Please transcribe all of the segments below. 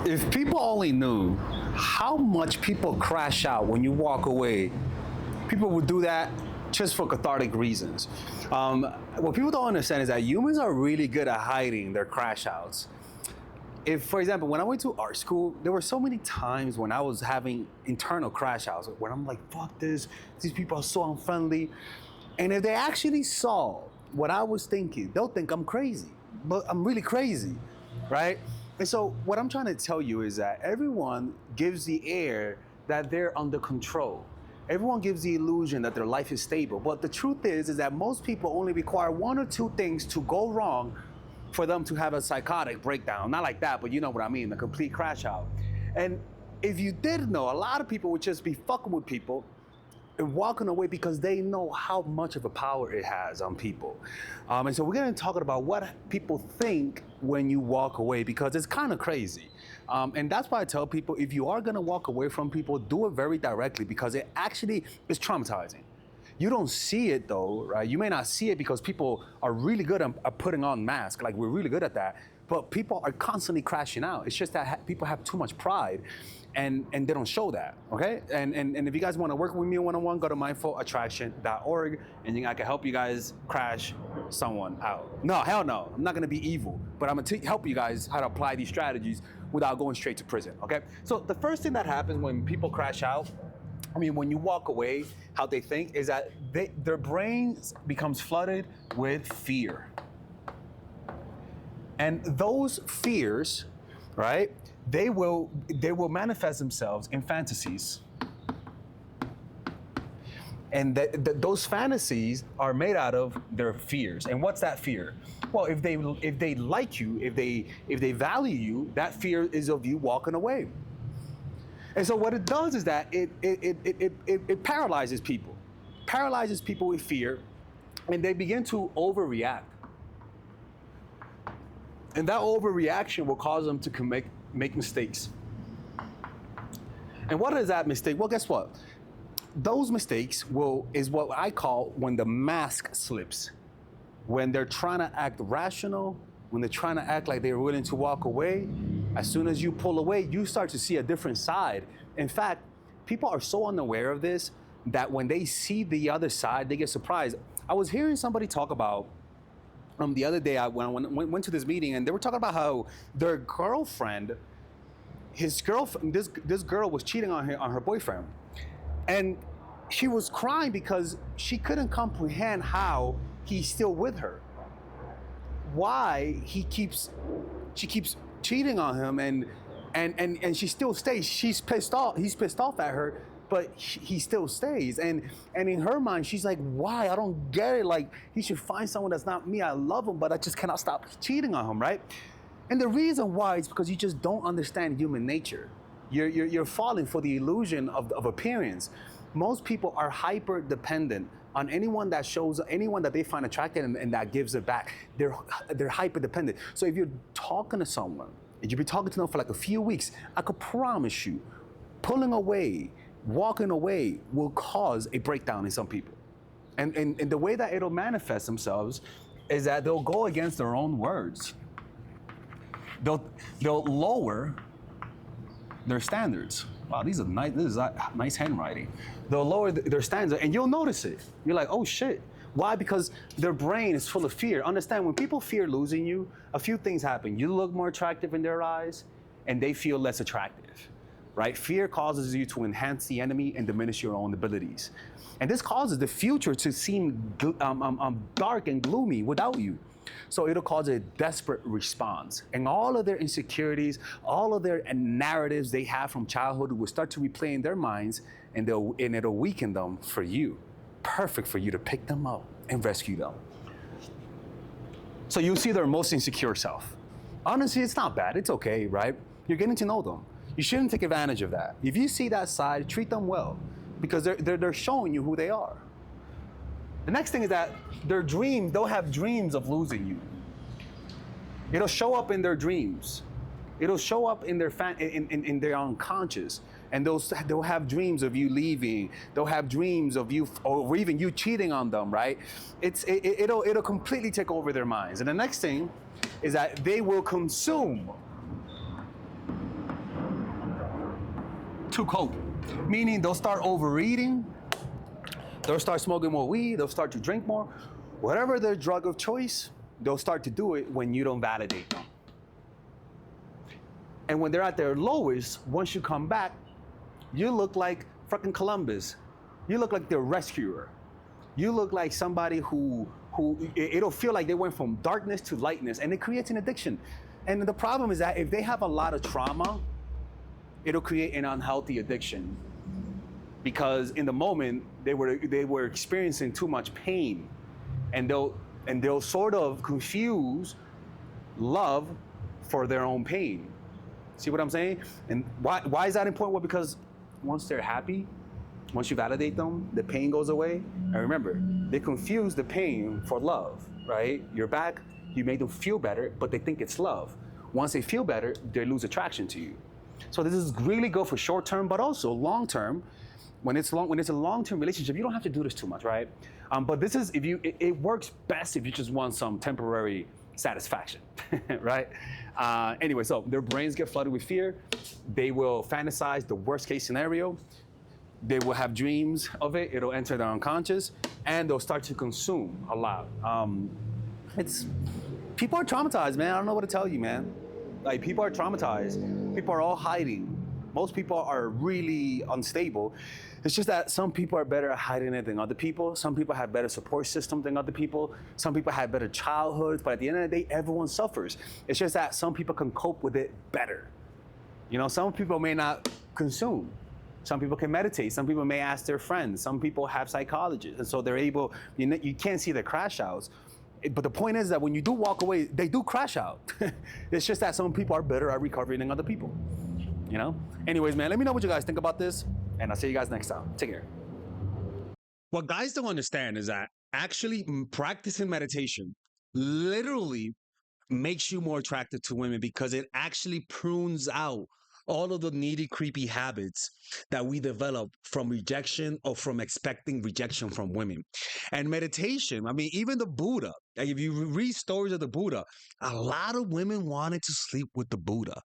If people only knew how much people crash out when you walk away, people would do that just for cathartic reasons. What people don't understand is that humans are really good at hiding their crash outs. If, for example, when I went to art school, there were so many times when I was having internal crash outs when I'm like, fuck this, these people are so unfriendly. And if they actually saw what I was thinking, they'll think I'm crazy, but I'm really crazy, right? And so what I'm trying to tell you is that everyone gives the air that they're under control. Everyone gives the illusion that their life is stable. But the truth is that most people only require one or two things to go wrong for them to have a psychotic breakdown. Not like that, but you know what I mean, a complete crash out. And if you did know, a lot of people would just be fucking with people and walking away because they know how much of a power it has on people. And so we're gonna talk about what people think when you walk away, because it's kind of crazy. And that's why I tell people, if you are gonna walk away from people, do it very directly, because it actually is traumatizing. You don't see it though, right? You may not see it because people are really good at putting on masks, like we're really good at that, but people are constantly crashing out. It's just that people have too much pride and they don't show that, okay? And if you guys wanna work with me one-on-one, go to mindfulattraction.org and I can help you guys crash someone out. No, hell no, I'm not gonna be evil, but I'm gonna help you guys how to apply these strategies without going straight to prison, okay? So the first thing that happens when people crash out, when you walk away, how they think is that their brains becomes flooded with fear. And those fears, right, they will manifest themselves in fantasies. And those fantasies are made out of their fears. And what's that fear? Well, if they like you, if they value you, that fear is of you walking away. And so what it does is that it paralyzes people with fear, and they begin to overreact. And that overreaction will cause them to make mistakes. And what is that mistake? Well, guess what? Those mistakes is what I call when the mask slips. When they're trying to act rational, when they're trying to act like they're willing to walk away, as soon as you pull away, you start to see a different side. In fact, people are so unaware of this that when they see the other side, they get surprised. I was hearing somebody talk about the other day when I went to this meeting, and they were talking about how their girlfriend, this girl was cheating on her boyfriend. And she was crying because she couldn't comprehend how he's still with her. Why she keeps cheating on him, and she still stays. She's pissed off. He's pissed off at her, but he still stays. And in her mind, she's like, why? I don't get it. Like, he should find someone that's not me. I love him, but I just cannot stop cheating on him, right? And the reason why is because you just don't understand human nature. You're falling for the illusion of appearance. Most people are hyper dependent on anyone that they find attractive and that gives it back. They're hyper dependent. So if you're talking to someone, and you've been talking to them for like a few weeks, I could promise you, pulling away, walking away will cause a breakdown in some people. And the way that it'll manifest themselves is that they'll go against their own words. They'll lower their standards. Wow, this is nice handwriting. They'll lower their standards, and you'll notice it. You're like, oh shit. Why? Because their brain is full of fear. Understand, when people fear losing you, a few things happen. You look more attractive in their eyes, and they feel less attractive, right? Fear causes you to enhance the enemy and diminish your own abilities. And this causes the future to seem dark and gloomy without you. So it'll cause a desperate response. And all of their insecurities, all of their narratives they have from childhood will start to replay in their minds, and it'll weaken them for you. Perfect for you to pick them up and rescue them. So you'll see their most insecure self. Honestly, it's not bad, it's okay, right? You're getting to know them. You shouldn't take advantage of that. If you see that side, treat them well, because they're showing you who they are. The next thing is that they'll have dreams of losing you. It'll show up in their dreams. It'll show up in their in their unconscious, and they'll have dreams of you leaving. They'll have dreams of you, or even you cheating on them, right? It'll completely take over their minds. And the next thing is that they will consume to cope. Meaning they'll start overeating, they'll start smoking more weed, they'll start to drink more. Whatever their drug of choice, they'll start to do it when you don't validate them. And when they're at their lowest, once you come back, you look like fucking Columbus. You look like the rescuer. You look like somebody who it'll feel like they went from darkness to lightness, and it creates an addiction. And the problem is that if they have a lot of trauma, it'll create an unhealthy addiction, because in the moment they were experiencing too much pain, and they'll sort of confuse love for their own pain. See what I'm saying? And why is that important? Well, because once they're happy, once you validate them, the pain goes away. And remember, they confuse the pain for love, right? You're back, you made them feel better, but they think it's love. Once they feel better, they lose attraction to you. So this is really good for short term, but also long term. When it's a long-term relationship, you don't have to do this too much, right? But this is it works best if you just want some temporary satisfaction, right? Anyway, so their brains get flooded with fear. They will fantasize the worst case scenario. They will have dreams of it. It'll enter their unconscious, and they'll start to consume a lot. People are traumatized, man. I don't know what to tell you, man. Like, people are traumatized. People are all hiding. Most people are really unstable. It's just that some people are better at hiding it than other people. Some people have better support system than other people. Some people have better childhoods, but at the end of the day, everyone suffers. It's just that some people can cope with it better. You know, some people may not consume. Some people can meditate. Some people may ask their friends. Some people have psychologists, and so they're able, you can't see their crash outs. But the point is that when you do walk away, they do crash out. It's just that some people are better at recovering than other people, you know? Anyways, man, let me know what you guys think about this, and I'll see you guys next time. Take care. What guys don't understand is that actually practicing meditation literally makes you more attractive to women, because it actually prunes out all of the needy, creepy habits that we develop from rejection or from expecting rejection from women. And meditation, I mean, even the Buddha, like if you read stories of the Buddha, a lot of women wanted to sleep with the Buddha.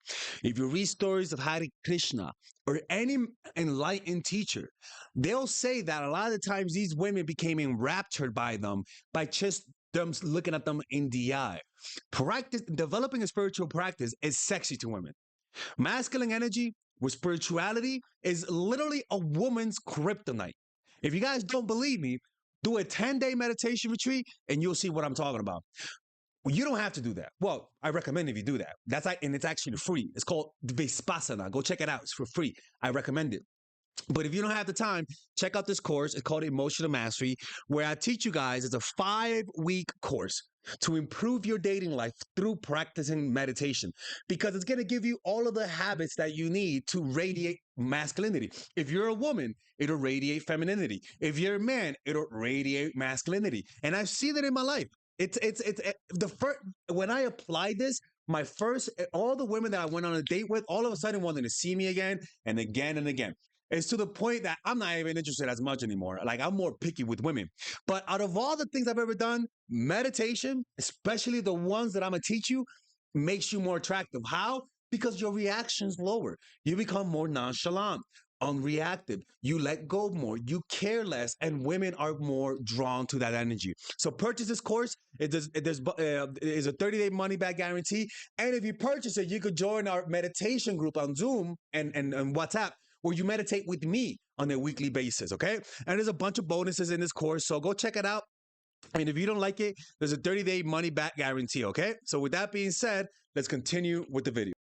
If you read stories of Hare Krishna or any enlightened teacher, they'll say that a lot of the times these women became enraptured by them by just them looking at them in the eye. Developing a spiritual practice is sexy to women. Masculine energy with spirituality is literally a woman's kryptonite. If you guys don't believe me, do a 10-day meditation retreat and you'll see what I'm talking about. Well, you don't have to do that. Well, I recommend if you do that. And it's actually free. It's called Vipassana. Go check it out. It's for free. I recommend it. But if you don't have the time, check out this course. It's called Emotional Mastery, where I teach you guys. It's a 5-week course to improve your dating life through practicing meditation, because it's going to give you all of the habits that you need to radiate masculinity. If you're a woman, it'll radiate femininity. If you're a man, it'll radiate masculinity. And I've seen it in my life. When I applied this, all the women that I went on a date with, all of a sudden wanted to see me again and again and again. It's to the point that I'm not even interested as much anymore. Like, I'm more picky with women. But out of all the things I've ever done, meditation, especially the ones that I'm going to teach you, makes you more attractive. How? Because your reaction's lower. You become more nonchalant, unreactive. You let go more. You care less. And women are more drawn to that energy. So purchase this course. There's a 30-day money-back guarantee. And if you purchase it, you could join our meditation group on Zoom and WhatsApp, where you meditate with me on a weekly basis, okay? And there's a bunch of bonuses in this course, so go check it out. And if you don't like it, there's a 30-day money-back guarantee, okay? So with that being said, let's continue with the video.